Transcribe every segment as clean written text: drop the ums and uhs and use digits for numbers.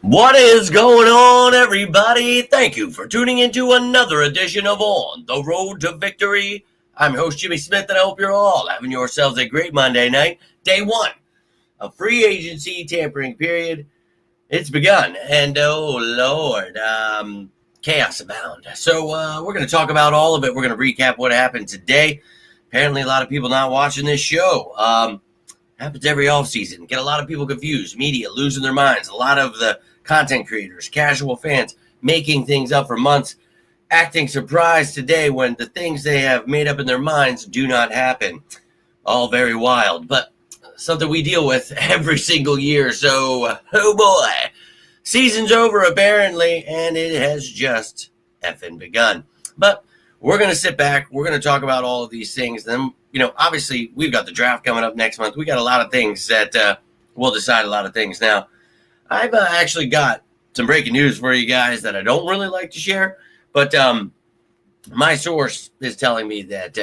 What is going on, everybody? Thank you for tuning into another edition of On the Road to Victory. I'm your host, Jimmy Smith, and I hope you're all having yourselves a great Monday night. Day one of free agency tampering period. It's begun, and oh, Lord, chaos abound. So we're going to talk about all of it. We're going to recap what happened today. Apparently, a lot of people not watching this show. Happens every offseason. Get a lot of people confused. Media losing their minds. A lot of the content creators, casual fans, making things up for months, acting surprised today when the things they have made up in their minds do not happen. All very wild, but something we deal with every single year. So, oh boy, season's over apparently, and it has just effing begun. But we're going to sit back. We're going to talk about all of these things. Then, obviously we've got the draft coming up next month. We got a lot of things that we'll decide a lot of things. Now, I've actually got some breaking news for you guys that I don't really like to share, but my source is telling me that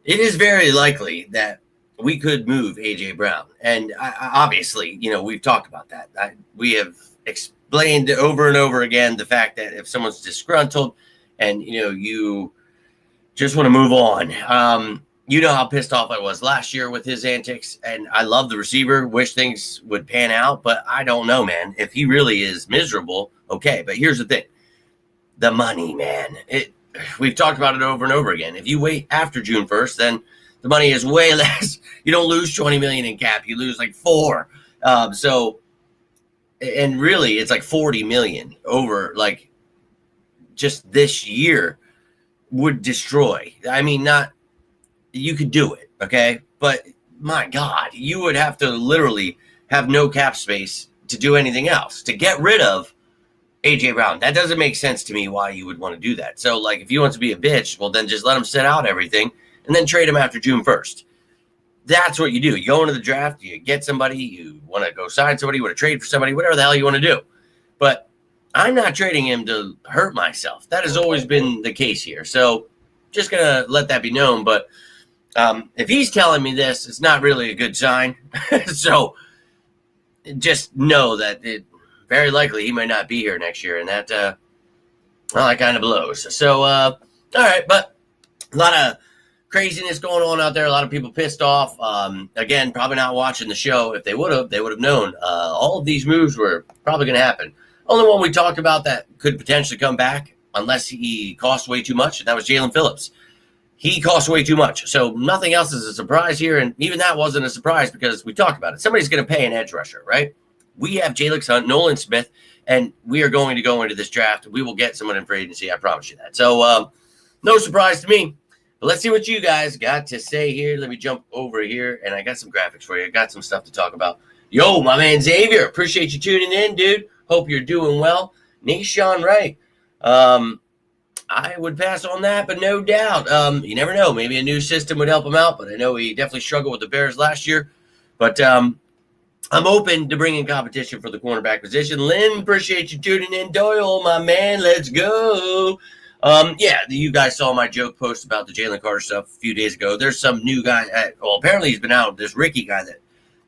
it is very likely that we could move A.J. Brown. And obviously, we've talked about that. We have explained over and over again the fact that if someone's disgruntled and, you just want to move on, you know how pissed off I was last year with his antics, and I love the receiver, wish things would pan out, but I don't know, man. If he really is miserable, okay. But here's the thing. The money, man. We've talked about it over and over again. If you wait after June 1st, then the money is way less. You don't lose $20 million in cap. You lose like $4 million. And really, it's like $40 million over like just this year would destroy. I mean, you could do it, okay? But my God, you would have to literally have no cap space to do anything else, to get rid of A.J. Brown. That doesn't make sense to me why you would want to do that. So, like, if he wants to be a bitch, well, then just let him sit out everything and then trade him after June 1st. That's what you do. You go into the draft, you get somebody, you want to go sign somebody, you want to trade for somebody, whatever the hell you want to do. But I'm not trading him to hurt myself. That has always been the case here. So just going to let that be known. But if he's telling me this, it's not really a good sign. So just know that very likely he might not be here next year. And that kind of blows. So, all right. But a lot of craziness going on out there. A lot of people pissed off. Again, probably not watching the show. If they would have known all of these moves were probably going to happen. Only one we talked about that could potentially come back unless he costs way too much, and that was Jalen Phillips. He costs way too much. So nothing else is a surprise here, and even that wasn't a surprise because we talked about it. Somebody's going to pay an edge rusher, right? We have Jalen Hunt, Nolan Smith, and we are going to go into this draft. We will get someone in free agency. I promise you that. So no surprise to me. But let's see what you guys got to say here. Let me jump over here, and I got some graphics for you. I got some stuff to talk about. Yo, my man Xavier, appreciate you tuning in, dude. Hope you're doing well. Nashawn Wright. I would pass on that, but no doubt. You never know. Maybe a new system would help him out, but I know he definitely struggled with the Bears last year. But I'm open to bringing competition for the cornerback position. Lynn, appreciate you tuning in. Doyle, my man, let's go. You guys saw my joke post about the Jalen Carter stuff a few days ago. There's some new guy. Apparently he's been out. This Ricky guy that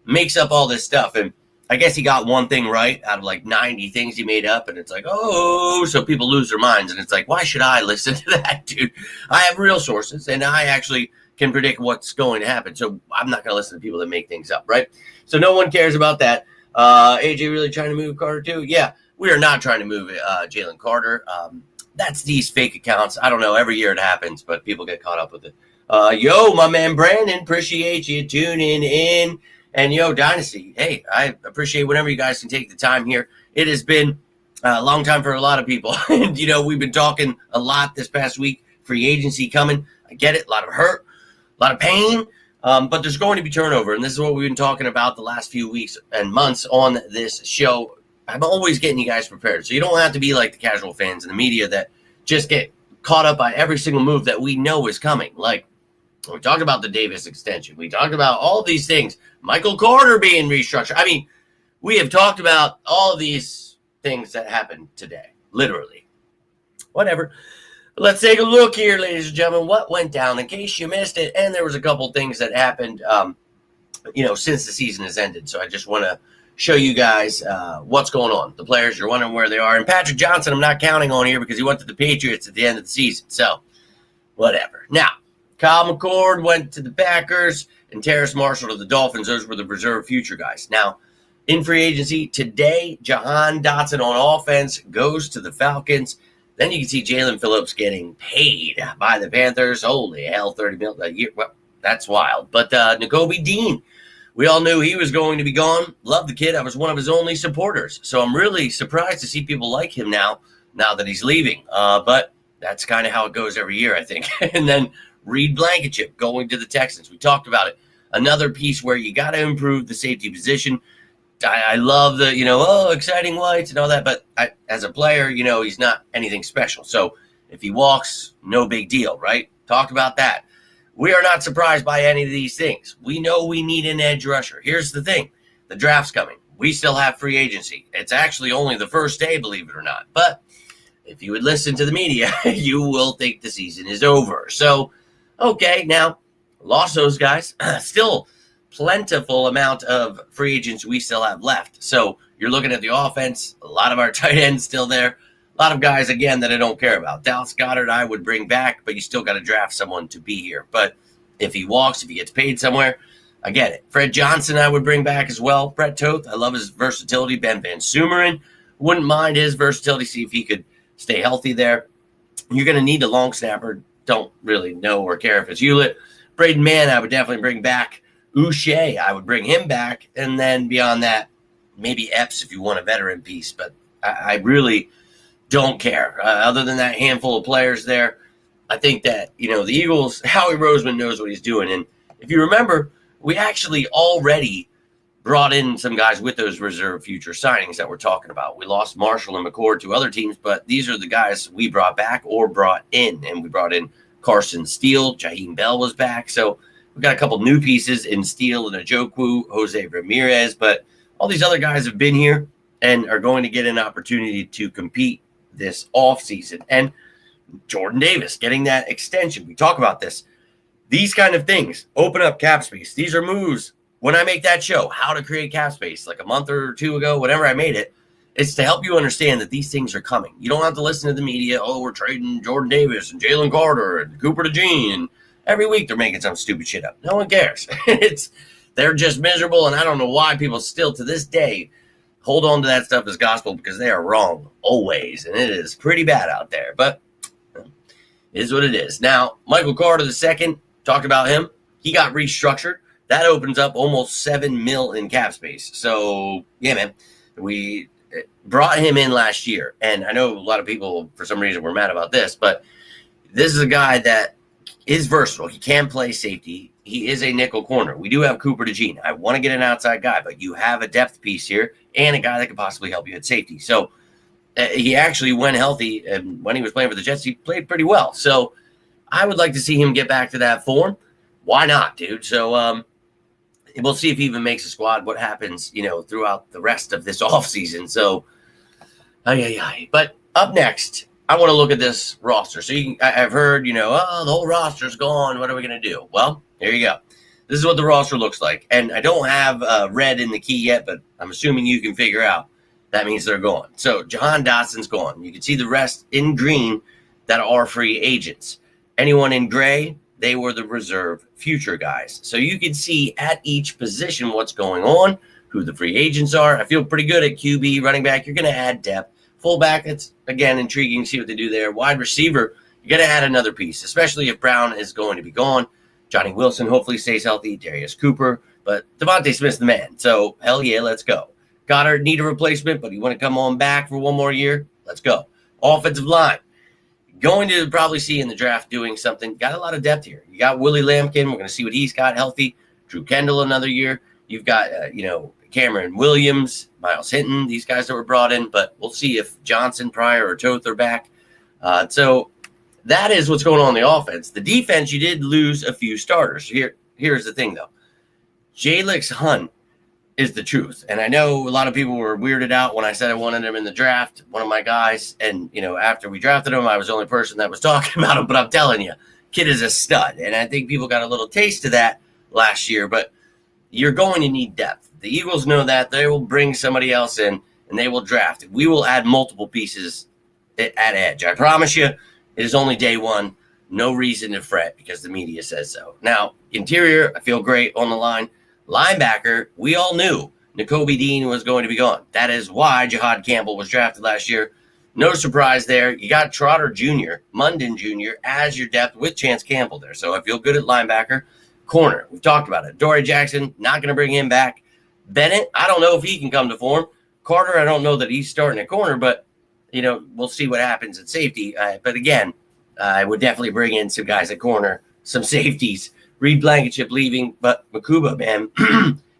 makes up all this stuff. And I guess he got one thing right out of like 90 things he made up. And it's like, so people lose their minds. And it's like, why should I listen to that, dude? I have real sources, and I actually can predict what's going to happen. So I'm not going to listen to people that make things up, right? So no one cares about that. AJ really trying to move Carter too? Yeah, we are not trying to move Jalen Carter. That's these fake accounts. I don't know. Every year it happens, but people get caught up with it. Yo, my man Brandon, appreciate you tuning in. And yo, Dynasty, hey, I appreciate whenever you guys can take the time here. It has been a long time for a lot of people. And, we've been talking a lot this past week. Free agency coming. I get it. A lot of hurt, a lot of pain. But there's going to be turnover. And this is what we've been talking about the last few weeks and months on this show. I'm always getting you guys prepared. So you don't have to be like the casual fans in the media that just get caught up by every single move that we know is coming. Like, we talked about the Davis extension. We talked about all these things. Michael Carter being restructured. I mean, we have talked about all of these things that happened today. Literally. Whatever. Let's take a look here, ladies and gentlemen. What went down in case you missed it. And there was a couple things that happened, since the season has ended. So I just want to show you guys what's going on. The players, you're wondering where they are. And Patrick Johnson, I'm not counting on here because he went to the Patriots at the end of the season. So, whatever. Now, Kyle McCord went to the Packers and Terrace Marshall to the Dolphins. Those were the reserve future guys. Now, in free agency today, Jahan Dotson on offense goes to the Falcons. Then you can see Jalen Phillips getting paid by the Panthers. Holy hell, $30 million a year. Well, that's wild. But Nakobe Dean, we all knew he was going to be gone. Love the kid. I was one of his only supporters. So I'm really surprised to see people like him now that he's leaving. But that's kind of how it goes every year, I think. And then Reed Blankenship going to the Texans. We talked about it. Another piece where you got to improve the safety position. I love the, exciting lights and all that. But as a player, he's not anything special. So if he walks, no big deal, right? Talked about that. We are not surprised by any of these things. We know we need an edge rusher. Here's the thing. The draft's coming. We still have free agency. It's actually only the first day, believe it or not. But if you would listen to the media, you will think the season is over. So, okay, now, lost those guys. Still plentiful amount of free agents we still have left. So you're looking at the offense. A lot of our tight ends still there. A lot of guys, again, that I don't care about. Dallas Goedert, I would bring back, but you still got to draft someone to be here. But if he walks, if he gets paid somewhere, I get it. Fred Johnson, I would bring back as well. Brett Toth, I love his versatility. Ben Van Sumeren, wouldn't mind his versatility, see if he could stay healthy there. You're going to need a long snapper. Don't really know or care if it's Hewlett. Braden Mann, I would definitely bring back. Uche, I would bring him back. And then beyond that, maybe Epps if you want a veteran piece. But I really don't care. Other than that handful of players there, I think that, the Eagles, Howie Roseman knows what he's doing. And if you remember, we actually already brought in some guys with those reserve future signings that we're talking about. We lost Marshall and McCord to other teams, but these are the guys we brought back or brought in. And we brought in Carson Steele. Jaheim Bell was back. So we've got a couple new pieces in Steele and Njoku, Jose Ramirez. But all these other guys have been here and are going to get an opportunity to compete this offseason. And Jordan Davis getting that extension. We talk about this. These kind of things open up cap space. These are moves. When I make that show, How to Create Cap Space, like a month or two ago, whenever I made it, it's to help you understand that these things are coming. You don't have to listen to the media. Oh, we're trading Jordan Davis and Jalen Carter and Cooper DeJean. And every week they're making some stupid shit up. No one cares. They're just miserable. And I don't know why people still to this day hold on to that stuff as gospel, because they are wrong always. And it is pretty bad out there. But it is what it is. Now, Michael Carter II, talked about him. He got restructured. That opens up almost $7 million in cap space. So, yeah, man, we brought him in last year. And I know a lot of people, for some reason, were mad about this. But this is a guy that is versatile. He can play safety. He is a nickel corner. We do have Cooper DeJean. I want to get an outside guy, but you have a depth piece here and a guy that could possibly help you at safety. So he actually went healthy, and when he was playing for the Jets, he played pretty well. So I would like to see him get back to that form. Why not, dude? So we'll see if he even makes a squad, what happens, throughout the rest of this offseason. So, but up next, I want to look at this roster. So I've heard, the whole roster's gone. What are we going to do? Well, here you go. This is what the roster looks like. And I don't have red in the key yet, but I'm assuming you can figure out that means they're gone. So Jahan Dotson's gone. You can see the rest in green that are free agents. Anyone in gray, they were the reserve future guys. So you can see at each position what's going on, who the free agents are. I feel pretty good at QB, running back. You're going to add depth. Fullback, it's, again, intriguing to see what they do there. Wide receiver, you're going to add another piece, especially if Brown is going to be gone. Johnny Wilson hopefully stays healthy. Darius Cooper. But Devontae Smith's the man. So, hell yeah, let's go. Goddard need a replacement, but you want to come on back for one more year? Let's go. Offensive line. Going to probably see in the draft doing something. Got a lot of depth here. You got Willie Lampkin. We're going to see what he's got healthy. Drew Kendall another year. You've got, Cameron Williams, Miles Hinton, these guys that were brought in, but we'll see if Johnson, Pryor, or Toth are back. So that is what's going on in the offense. The defense, you did lose a few starters. Here's the thing, though. Jalix Hunt is the truth. And I know a lot of people were weirded out when I said I wanted him in the draft, one of my guys. And, after we drafted him, I was the only person that was talking about him. But I'm telling you, kid is a stud. And I think people got a little taste of that last year. But you're going to need depth. The Eagles know that. They will bring somebody else in, and they will draft. We will add multiple pieces at edge. I promise you, it is only day one. No reason to fret because the media says so. Now, interior, I feel great on the line. Linebacker, we all knew Nakobe Dean was going to be gone. That is why Jihad Campbell was drafted last year. No surprise there. You got Trotter Jr., Munden Jr. as your depth with Chance Campbell there. So I feel good at linebacker. Corner, we've talked about it. Dory Jackson, not going to bring him back. Bennett, I don't know if he can come to form. Carter, I don't know that he's starting at corner, but, we'll see what happens at safety. But again, I would definitely bring in some guys at corner, some safeties. Reed Blankenship leaving, but Makuba, man,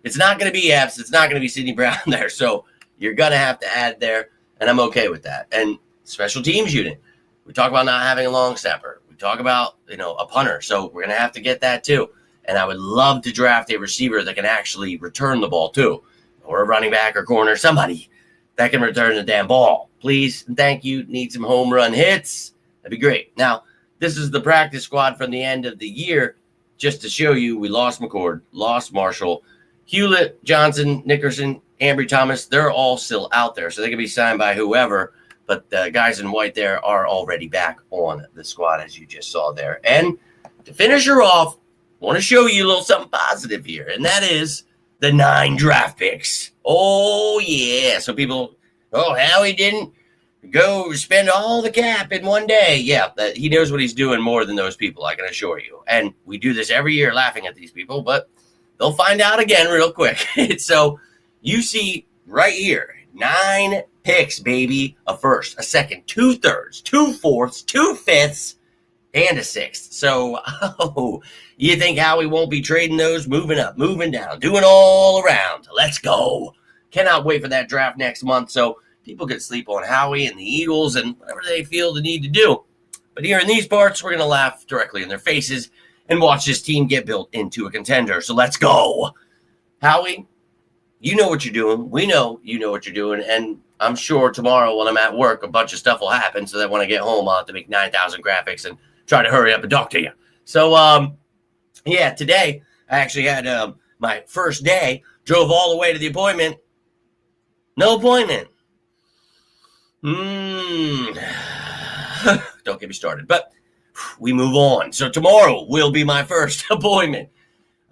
it's not going to be Epps. It's not going to be Sidney Brown there. So you're going to have to add there, and I'm okay with that. And special teams unit, we talk about not having a long snapper. We talk about, a punter. So we're going to have to get that too. And I would love to draft a receiver that can actually return the ball too, or a running back or corner, somebody that can return the damn ball. Please and thank you. Need some home run hits. That'd be great. Now, this is the practice squad from the end of the year. Just to show you, we lost McCord, lost Marshall, Hewlett, Johnson, Nickerson, Ambry Thomas. They're all still out there, so they can be signed by whoever. But the guys in white there are already back on the squad, as you just saw there. And to finish her off, I want to show you a little something positive here, and that is the 9 draft picks. Oh, yeah. So people, Howie didn't go spend all the cap in one day. Yeah, he knows what he's doing more than those people, I can assure you. And we do this every year laughing at these people, but they'll find out again real quick. So you see right here, 9 picks, baby. A first, a second, 2 thirds, 2 fourths, 2 fifths, and a 6th. So, you think Howie won't be trading those, moving up, moving down, doing all around. Let's go. Cannot wait for that draft next month. So people can sleep on Howie and the Eagles and whatever they feel the need to do. But here in these parts, we're going to laugh directly in their faces and watch this team get built into a contender. So let's go. Howie, you know what you're doing. We know you know what you're doing. And I'm sure tomorrow when I'm at work, a bunch of stuff will happen so that when I get home, I'll have to make 9,000 graphics and try to hurry up and talk to you. So, today I actually had my first day, drove all the way to the appointment. No appointment. Don't get me started, but we move on. So tomorrow will be my first appointment.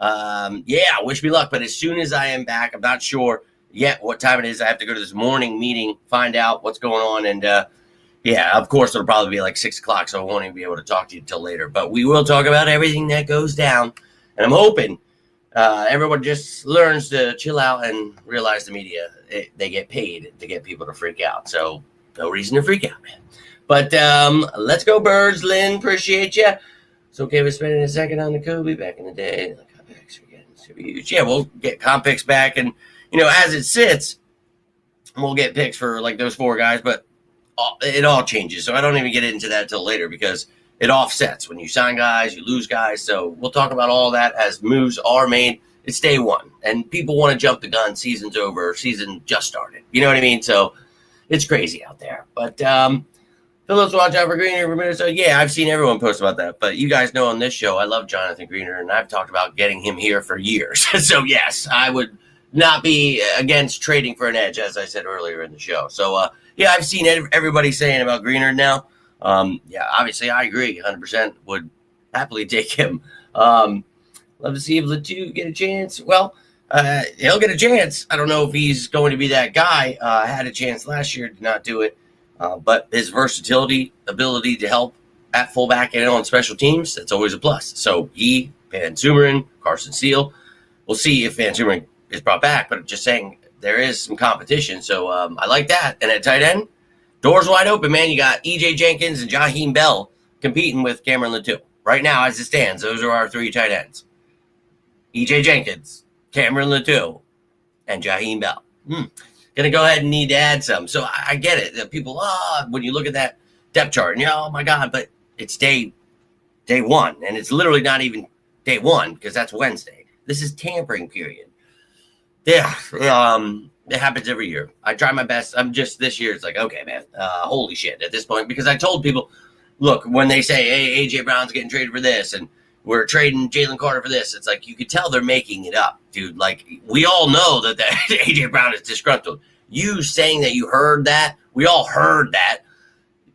Wish me luck. But as soon as I am back, I'm not sure yet what time it is. I have to go to this morning meeting, find out what's going on. And of course, it'll probably be like 6 o'clock, so I won't even be able to talk to you until later. But we will talk about everything that goes down. And I'm hoping everyone just learns to chill out and realize the media, they get paid to get people to freak out. So no reason to freak out, man. But let's go, Birds. Lynn, appreciate you. It's okay with spending a second on the Kobe back in the day. The comp picks are getting super huge. Yeah, we'll get comp picks back. And, as it sits, we'll get picks for like those 4 guys. But it all changes. So I don't even get into that till later because it offsets. When you sign guys, you lose guys. So we'll talk about all that as moves are made. It's day one. And people want to jump the gun. Season's over. Season just started. You know what I mean? So it's crazy out there. But Phillips, watch out for Greener. So, yeah, I've seen everyone post about that. But you guys know on this show, I love Jonathan Greener, and I've talked about getting him here for years. So, yes, I would not be against trading for an edge, as I said earlier in the show. So, I've seen everybody saying about Greener now. Obviously, I agree. 100% would happily take him. Love to see if Latu get a chance. Well, he'll get a chance. I don't know if he's going to be that guy. Had a chance last year, did not do it. But his versatility, ability to help at fullback and on special teams, that's always a plus. So Van Sumeren, Carson Steele. We'll see if Van Sumeren is brought back, but I'm just saying there is some competition. So I like that. And at tight end, doors wide open, man. You got E.J. Jenkins and Jaheim Bell competing with Cameron Latu. Right now, as it stands, those are our 3 tight ends. E.J. Jenkins, Cameron Latou, and Jaheim Bell. Gonna go ahead and need to add some. So I get it. That people, when you look at that depth chart, and oh my God, but it's day one, and it's literally not even day one because that's Wednesday. This is tampering period. Yeah, it happens every year. I try my best. This year, it's like, okay, man, holy shit at this point, because I told people, look, when they say, hey, AJ Brown's getting traded for this, and we're trading Jalen Carter for this, it's like, you could tell they're making it up, dude. Like, we all know that AJ Brown is disgruntled. You saying that you heard that, we all heard that,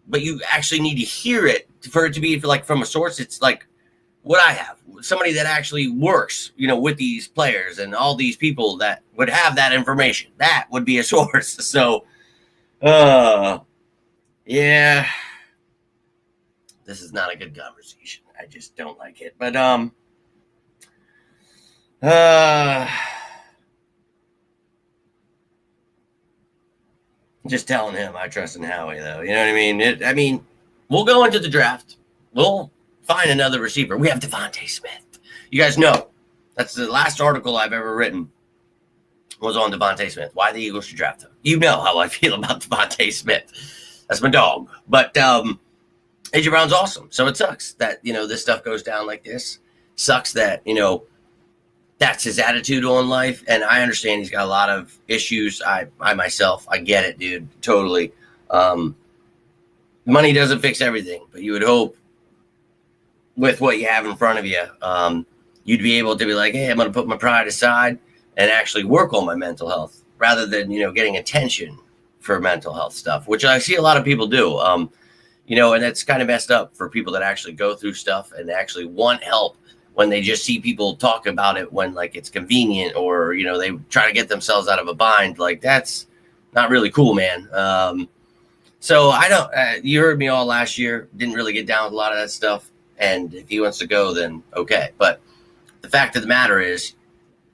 but you actually need to hear it for it to be like from a source. It's like what I have, somebody that actually works, with these players and all these people that would have that information. That would be a source. So, yeah, this is not a good conversation. I just don't like it. But, just telling him I trust in Howie, though. You know what I mean? We'll go into the draft. We'll find another receiver. We have Devontae Smith. You guys know that's the last article I've ever written was on Devontae Smith. Why the Eagles should draft him. You know how I feel about Devontae Smith. That's my dog. But AJ Brown's awesome. So it sucks that, this stuff goes down like this. Sucks that, that's his attitude on life. And I understand he's got a lot of issues. I myself, I get it, dude. Totally. Money doesn't fix everything, but you would hope with what you have in front of you, you'd be able to be like, hey, I'm going to put my pride aside and actually work on my mental health rather than, getting attention for mental health stuff, which I see a lot of people do. And it's kind of messed up for people that actually go through stuff and actually want help when they just see people talk about it when like it's convenient or, they try to get themselves out of a bind. Like that's not really cool, man. So I don't, you heard me all last year, didn't really get down with a lot of that stuff. And if he wants to go, then okay. But the fact of the matter is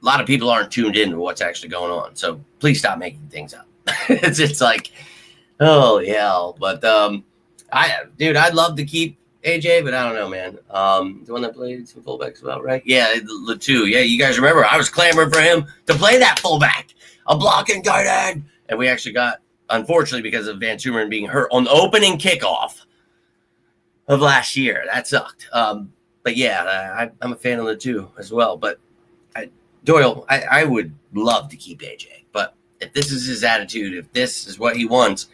a lot of people aren't tuned into what's actually going on. So please stop making things up. it's like, oh yeah. But I'd love to keep AJ, but I don't know, man. The one that played some fullbacks about right? Yeah, Latou. Yeah, you guys remember I was clamoring for him to play that fullback, a blocking tight end. And we actually got, unfortunately, because of Van Sumeren being hurt on the opening kickoff of last year. That sucked. But yeah, I'm a fan of Latou as well. But Doyle, I would love to keep AJ. But if this is his attitude, if this is what he wants,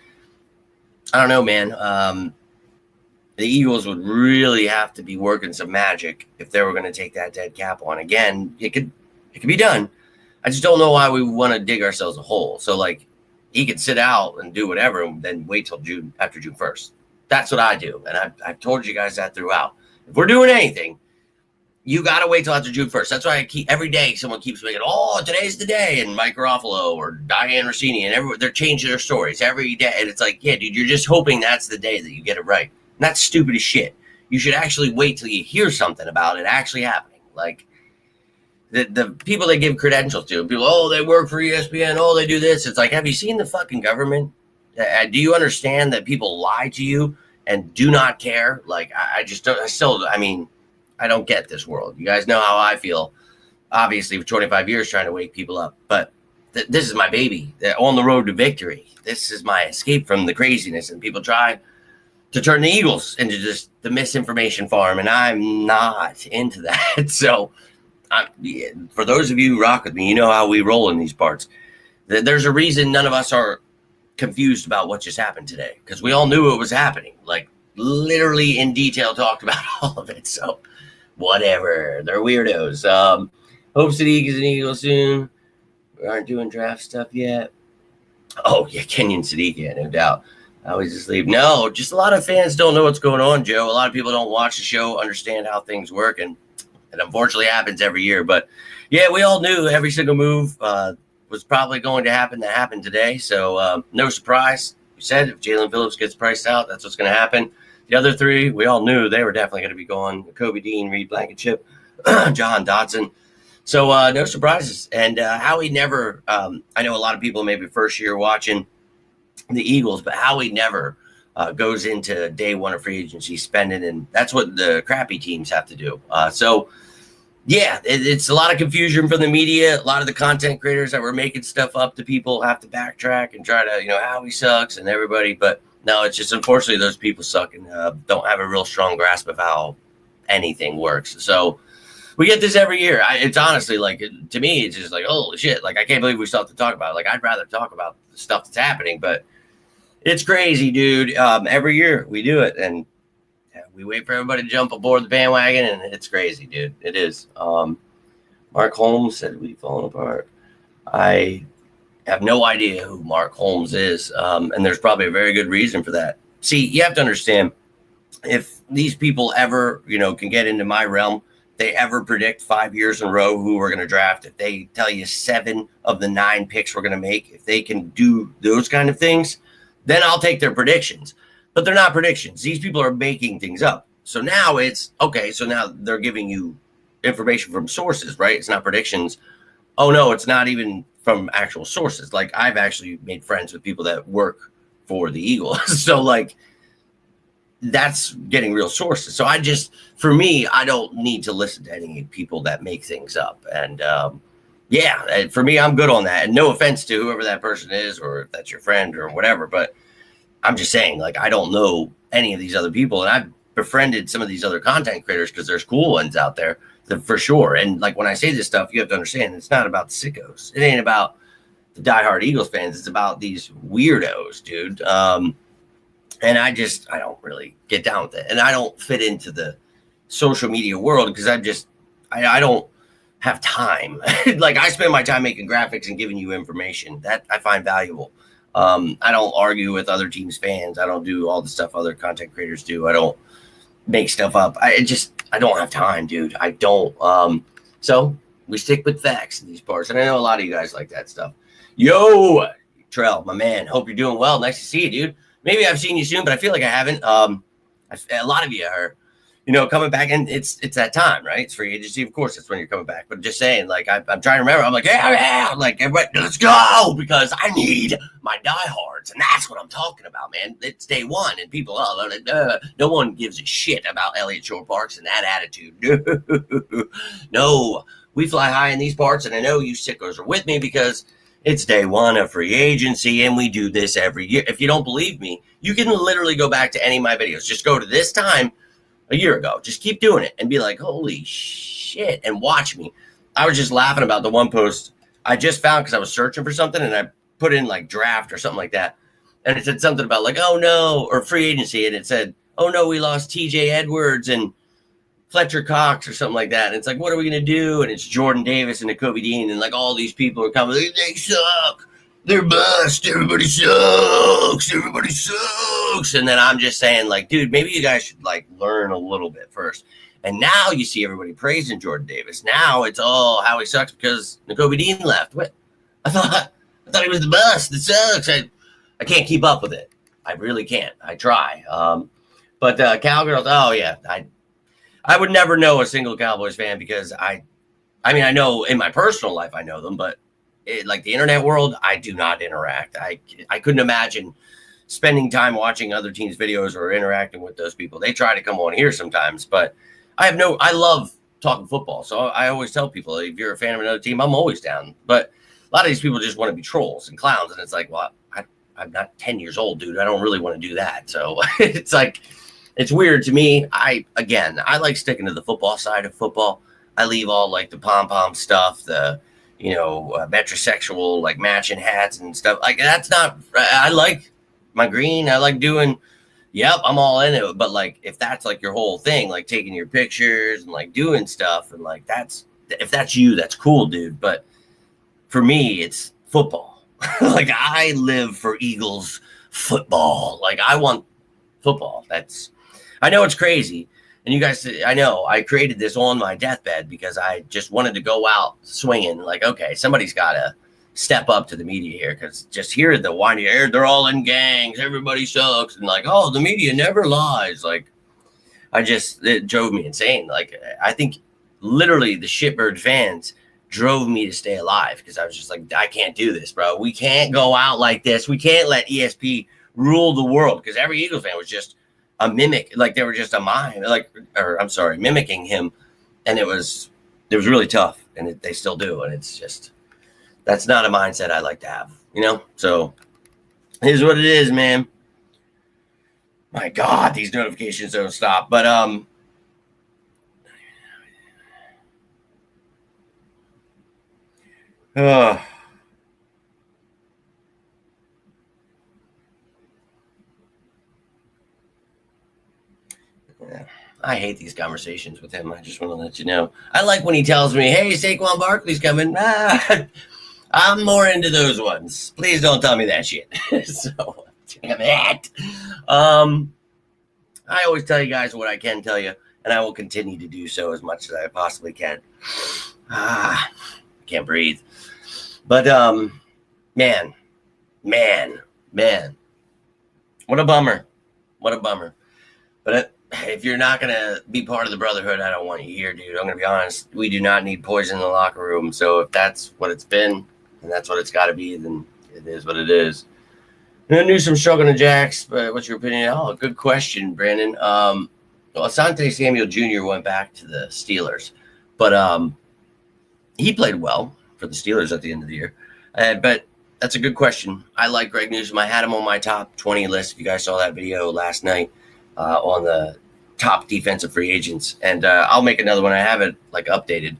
I don't know, man. The Eagles would really have to be working some magic if they were going to take that dead cap on. Again, it could be done. I just don't know why we want to dig ourselves a hole. So, like, he could sit out and do whatever and then wait till after June 1st. That's what I do. And I've told you guys that throughout. If we're doing anything, you got to wait till after June 1st. That's why every day someone keeps making, today's the day. And Mike Garofalo or Diane Rossini and they're changing their stories every day. And it's like, yeah, dude, you're just hoping that's the day that you get it right. And that's stupid as shit. You should actually wait till you hear something about it actually happening. Like the people they give credentials to, people, they work for ESPN, they do this. It's like, have you seen the fucking government? Do you understand that people lie to you and do not care? Like, I don't get this world. You guys know how I feel, obviously, for 25 years trying to wake people up. But this is my baby on the road to victory. This is my escape from the craziness. And people try to turn the Eagles into just the misinformation farm. And I'm not into that. So for those of you who rock with me, you know how we roll in these parts. There's a reason none of us are confused about what just happened today, because we all knew it was happening, like literally in detail talked about all of it. So whatever, they're weirdos. Hope Sadiq is an Eagle soon. We aren't doing draft stuff yet. Oh yeah, Kenyon Sadiq, yeah, no doubt. I always just leave. No, just a lot of fans don't know what's going on, Joe. A lot of people don't watch the show, understand how things work, and it unfortunately happens every year. But yeah, we all knew every single move was probably going to happen. That happened today. So no surprise. We said if Jalen Phillips gets priced out, that's what's going to happen. The other three, we all knew they were definitely going to be going. Kobe Dean, Reed Blankenship, John Dodson. So no surprises. And Howie never, I know a lot of people maybe first year watching the Eagles, but Howie never goes into day one of free agency spending. And that's what the crappy teams have to do. So yeah, it's a lot of confusion from the media. A lot of the content creators that were making stuff up to people have to backtrack and try to, how he sucks and everybody. But no, it's just unfortunately those people suck and don't have a real strong grasp of how anything works. So we get this every year. It's honestly like, to me, it's just like, holy shit. Like, I can't believe we still have to talk about it. Like, I'd rather talk about the stuff that's happening, but it's crazy, dude. Every year we do it, and we wait for everybody to jump aboard the bandwagon, and it's crazy, dude. It is. Mark Holmes said we've fallen apart. I have no idea who Mark Holmes is, and there's probably a very good reason for that. See, you have to understand, if these people ever, can get into my realm, they ever predict 5 years in a row who we're going to draft, if they tell you 7 of the 9 picks we're going to make, if they can do those kind of things, then I'll take their predictions. But they're not predictions. These people are making things up. So now it's, okay, so now they're giving you information from sources, right? It's not predictions. Oh, no, it's not even from actual sources. Like, I've actually made friends with people that work for the Eagles. So, like, that's getting real sources. So for me, I don't need to listen to any people that make things up. And yeah, for me, I'm good on that. And no offense to whoever that person is, or if that's your friend or whatever, but I'm just saying, like, I don't know any of these other people. And I've befriended some of these other content creators because there's cool ones out there for sure. And like, when I say this stuff, you have to understand, it's not about the sickos. It ain't about the diehard Eagles fans. It's about these weirdos, dude. And I don't really get down with it. And I don't fit into the social media world because I don't have time. Like, I spend my time making graphics and giving you information that I find valuable. I don't argue with other teams' fans. I don't do all the stuff other content creators do. I don't make stuff up. I don't have time, dude. I don't. So we stick with facts in these parts. And I know a lot of you guys like that stuff. Yo, Trell, my man. Hope you're doing well. Nice to see you, dude. Maybe I've seen you soon, but I feel like I haven't. A lot of you are, coming back, and it's that time, right? It's free agency, of course. That's when you're coming back. But just saying, like, I'm trying to remember. I'm like, yeah, like, everybody, let's go, because I need my diehards, and that's what I'm talking about, man. It's day one, and people, no one gives a shit about Elliott Shore Parks and that attitude. No, we fly high in these parts, and I know you sickos are with me because it's day one of free agency, and we do this every year. If you don't believe me, you can literally go back to any of my videos. Just go to this time a year ago. Just keep doing it and be like, holy shit, and watch me. I was just laughing about the one post I just found because I was searching for something, and I put in like draft or something like that. And it said something about like, oh no, or free agency. And it said, oh no, we lost TJ Edwards and Fletcher Cox or something like that. And it's like, what are we going to do? And it's Jordan Davis and Nakobe Dean. And like, all these people are coming, they suck. They're bust. Everybody sucks. Everybody sucks. And then I'm just saying, like, dude, maybe you guys should like learn a little bit first. And now you see everybody praising Jordan Davis. Now it's all how he sucks because Nakobe Dean left. What? I thought he was the bust. It sucks. I can't keep up with it. I really can't. I try. But Cowgirls, oh yeah, I would never know a single Cowboys fan because I know in my personal life I know them, but like the internet world, I do not interact. I couldn't imagine spending time watching other teams' videos or interacting with those people. They try to come on here sometimes, but I love talking football. So I always tell people, if you're a fan of another team, I'm always down. But a lot of these people just want to be trolls and clowns. And it's like, well, I'm not 10 years old, dude. I don't really want to do that. So it's like, it's weird to me. I like sticking to the football side of football. I leave all like the pom-pom stuff, the, metrosexual, like matching hats and stuff. Like, that's not, I like my green. I like doing, yep, I'm all in it. But like, if that's like your whole thing, like taking your pictures and like doing stuff and like, if that's you, that's cool, dude. But for me, it's football. Like, I live for Eagles football. Like, I want football. I know it's crazy. And you guys, I know I created this on my deathbed because I just wanted to go out swinging. Like, okay, somebody's got to step up to the media here, because just hear the whiny air, they're all in gangs, everybody sucks. And like, oh, the media never lies. Like, it drove me insane. Like, I think literally the shitbird fans drove me to stay alive, because I was just like, I can't do this, bro. We can't go out like this. We can't let ESP rule the world, because every Eagles fan was just a mimic. Like, they were just a mime, mimicking him. And it was it was really tough, and they still do. And it's just, that's not a mindset I like to have, So here's what it is, man. My God, these notifications don't stop. But yeah, I hate these conversations with him. I just want to let you know. I like when he tells me, "Hey, Saquon Barkley's coming." I'm more into those ones. Please don't tell me that shit. So, damn it. I always tell you guys what I can tell you, and I will continue to do so as much as I possibly can. I can't breathe. But, man. What a bummer. But if you're not going to be part of the brotherhood, I don't want you here, dude. I'm going to be honest. We do not need poison in the locker room. So if that's what it's been, and that's what it's got to be, then it is what it is. I knew some struggling to Jax, but what's your opinion? Oh, good question, Brandon. Well, Asante Samuel Jr. went back to the Steelers, but he played well for the Steelers at the end of the year. But that's a good question. I like Greg Newsome. I had him on my top 20 list. If you guys saw that video last night on the top defensive free agents, and I'll make another one. I have it updated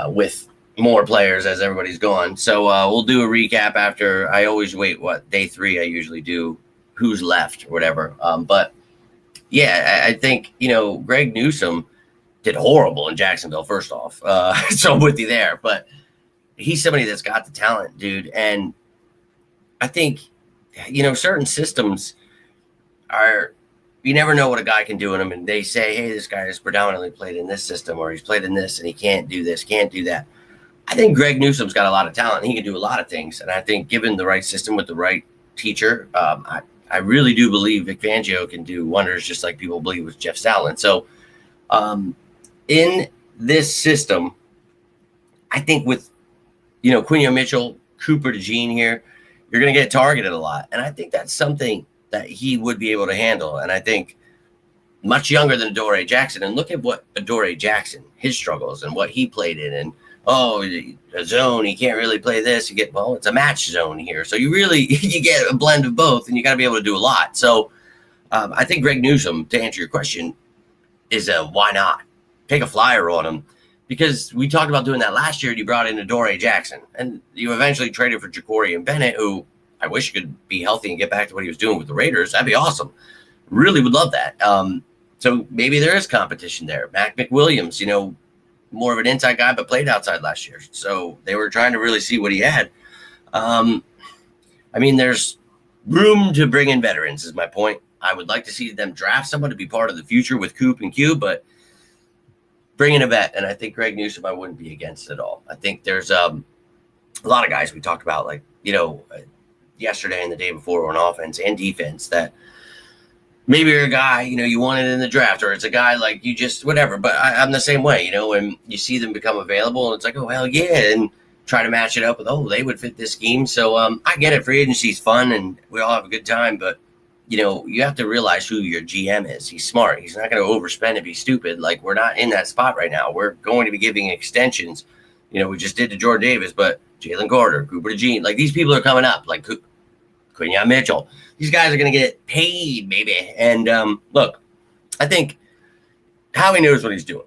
with more players as everybody's gone. So we'll do a recap after. I always wait, day 3 I usually do who's left or whatever. But yeah, I think, Greg Newsome did horrible in Jacksonville, first off. So I'm with you there. But he's somebody that's got the talent, dude. And I think, certain systems are, you never know what a guy can do in them. And they say, hey, this guy has predominantly played in this system, or he's played in this and he can't do this, can't do that. I think Greg Newsome's got a lot of talent. He can do a lot of things. And I think given the right system with the right teacher, I really do believe Vic Fangio can do wonders, just like people believe with Jeff Stoutland. So in this system, I think with, Quinyon Mitchell, Cooper DeJean here, you're going to get targeted a lot. And I think that's something that he would be able to handle. And I think much younger than Adoree Jackson. And look at what Adoree Jackson, his struggles and what he played in. And, a zone, he can't really play this. It's a match zone here. So you get a blend of both, and you got to be able to do a lot. So I think Greg Newsome, to answer your question, is why not? Take a flyer on him. Because we talked about doing that last year, and you brought in Adoree Jackson. And you eventually traded for Ja'Cory and Bennett, who I wish could be healthy and get back to what he was doing with the Raiders. That'd be awesome. Really would love that. So maybe there is competition there. Mac McWilliams, more of an inside guy, but played outside last year. So they were trying to really see what he had. There's room to bring in veterans is my point. I would like to see them draft someone to be part of the future with Coop and Q, but bring in a vet. And I think Greg Newsome, I wouldn't be against at all. I think there's a lot of guys we talked about, yesterday and the day before on offense and defense that maybe you're a guy, you wanted in the draft, or it's a guy like you just whatever. But I'm the same way, when you see them become available, and it's like, oh, hell yeah, and try to match it up with, they would fit this scheme. So I get it. Free agency's fun, and we all have a good time. But, you have to realize who your GM is. He's smart. He's not going to overspend and be stupid. We're not in that spot right now. We're going to be giving extensions. We just did to Jordan Davis, but Jalen Carter, Cooper DeJean, these people are coming up, Quinyon Mitchell. These guys are going to get paid, baby. And look, I think Howie knows what he's doing.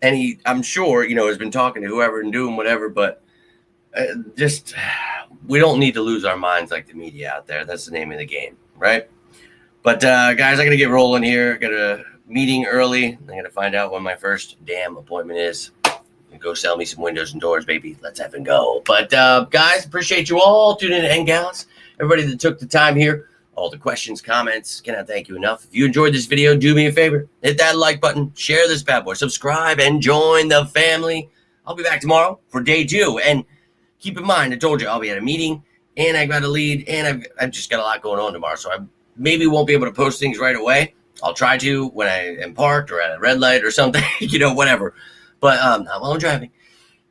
And I'm sure, has been talking to whoever and doing whatever, but we don't need to lose our minds like the media out there. That's the name of the game, right? But guys, I got to get rolling here. Got a meeting early. I'm going to find out when my first damn appointment is. And go sell me some windows and doors, baby. Let's effing go. But guys, appreciate you all tuning in, and gals. Everybody that took the time here, all the questions, comments, cannot thank you enough. If you enjoyed this video, do me a favor. Hit that like button, share this bad boy, subscribe, and join the family. I'll be back tomorrow for day 2. And keep in mind, I told you I'll be at a meeting, and I got a lead, and I've just got a lot going on tomorrow. So I maybe won't be able to post things right away. I'll try to when I am parked or at a red light or something, whatever. But not while I'm driving.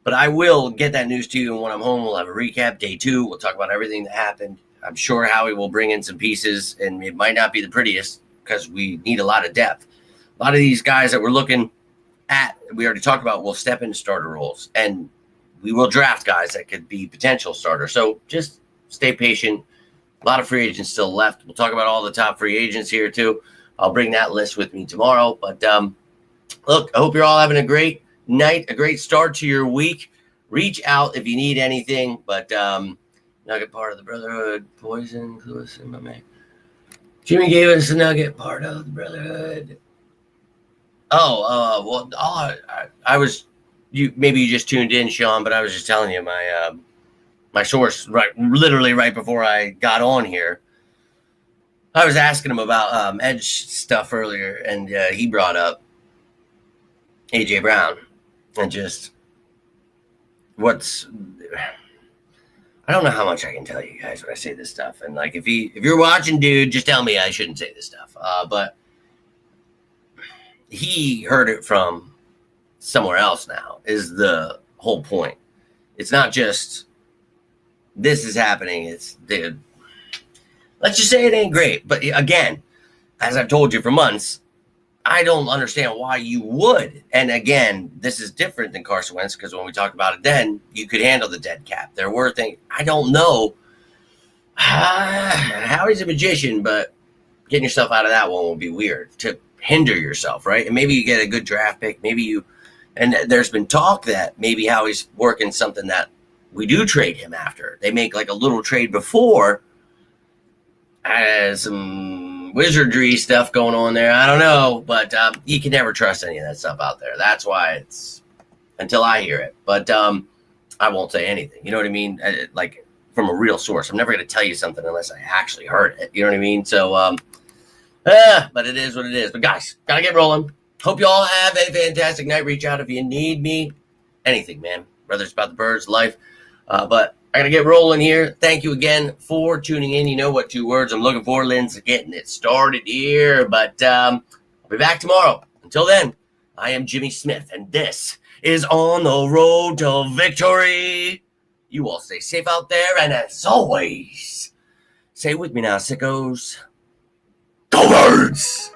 But I will get that news to you, and when I'm home, we'll have a recap. Day 2, we'll talk about everything that happened. I'm sure Howie will bring in some pieces, and it might not be the prettiest because we need a lot of depth. A lot of these guys that we're looking, we already talked about, we'll step into starter roles, and we will draft guys that could be potential starters. So just stay patient. A lot of free agents still left. We'll talk about all the top free agents here too. I'll bring that list with me tomorrow. But look, I hope you're all having a great night, a great start to your week. Reach out if you need anything. But Nugget part of the Brotherhood, Poison, Lewis, and my man. Jimmy gave us a Nugget part of the Brotherhood. Well, I was, maybe you just tuned in, Sean, but I was just telling you my source literally right before I got on here. I was asking him about edge stuff earlier, and he brought up AJ Brown and just I don't know how much I can tell you guys when I say this stuff. And like, if you're watching, dude, just tell me I shouldn't say this stuff. But he heard it from somewhere else now is the whole point. It's not just this is happening. It's, dude, let's just say it ain't great. But again, as I've told you for months, I don't understand why you would. And again, this is different than Carson Wentz, because when we talked about it then, you could handle the dead cap. There were things, I don't know how he's a magician, but getting yourself out of that one will be weird to hinder yourself, right? And maybe you get a good draft pick. And there's been talk that maybe Howie's working something that we do trade him after. They make like a little trade before, some wizardry stuff going on there. I don't know, but you can never trust any of that stuff out there. That's why it's until I hear it. But I won't say anything. You know what I mean? Like from a real source. I'm never going to tell you something unless I actually heard it. You know what I mean? So, but it is what it is. But guys, gotta get rolling. Hope you all have a fantastic night. Reach out if you need me. Anything, man. Whether it's about the birds, life. But I gotta get rolling here. Thank you again for tuning in. You know what 2 words I'm looking for, Lynn, to getting it started here. But I'll be back tomorrow. Until then, I am Jimmy Smith, and this is On the Road to Victory. You all stay safe out there, and as always, say it with me now, sickos. Go Birds!